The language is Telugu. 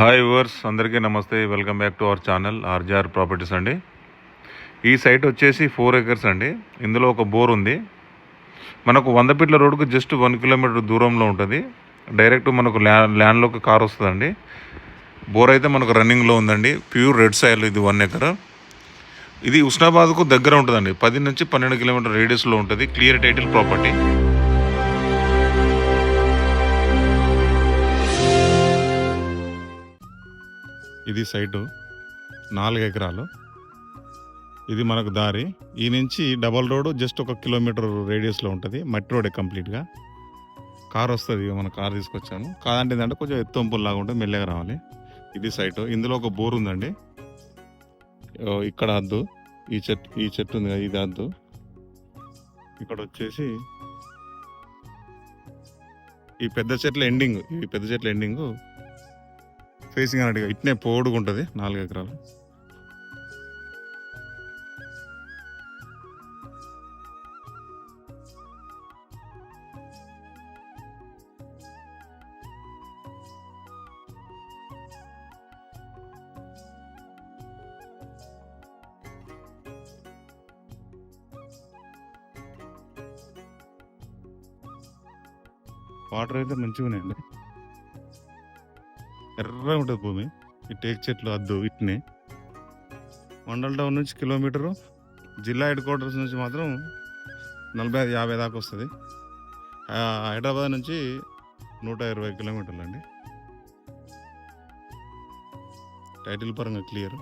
హాయ్ వర్స్ అందరికీ నమస్తే. Welcome back to our channel RGR properties అండి. ఈ సైట్ వచ్చేసి 4 acres అండి. ఇందులో ఒక బోర్ ఉంది. మనకు 100 ఫీట్ల రోడ్డుకు జస్ట్ 1 కిలోమీటర్ దూరంలో ఉంటుంది. డైరెక్ట్ మనకు ల్యాండ్లోకి కార్ వస్తుందండి. బోర్ అయితే మనకు రన్నింగ్లో ఉందండి. ప్యూర్ రెడ్ సాయిల్ ఇది 1 acre. ఇది ఉస్నాబాద్కు దగ్గర ఉంటుందండి. 10 నుంచి 12 కిలోమీటర్ రేడియస్లో ఉంటుంది. Clear title property. ఇది సైటు 4 ఎకరాలు. ఇది మనకు దారి. ఈ నుంచి డబల్ రోడ్ జస్ట్ 1 కిలోమీటర్ రేడియస్లో ఉంటుంది. మట్టి రోడే కంప్లీట్గా. కార్ వస్తుంది. మన కార్ తీసుకొచ్చాను. కాదంటే ఏంటంటే కొంచెం ఎత్తుంపుల్లాగా ఉంటుంది, మెల్లగా రావాలి. ఇది సైటు. ఇందులో ఒక బోర్ ఉందండి. ఇక్కడ అద్దు, ఈ చెట్టు ఉంది కదా, ఇది అద్దు. ఇక్కడ వచ్చేసి ఈ పెద్ద చెట్ల ఎండింగ్ ఫేసింగ్ అన్నట్టుగా ఇట్నే పోడుగుంటుంది. 4 ఎకరాలు. వాటర్ అయితే మంచిగా ఉన్నాయండి. ఎర్రగా ఉంటుంది భూమి. ఈ టేక్ చెట్లు అద్దు ఇట్నే. మండల్ టౌన్ నుంచి కిలోమీటరు, జిల్లా హెడ్ క్వార్టర్స్ నుంచి మాత్రం 40-50 దాకా వస్తుంది. హైదరాబాద్ నుంచి 120 కిలోమీటర్లు అండి. టైటిల్ పరంగా క్లియర్.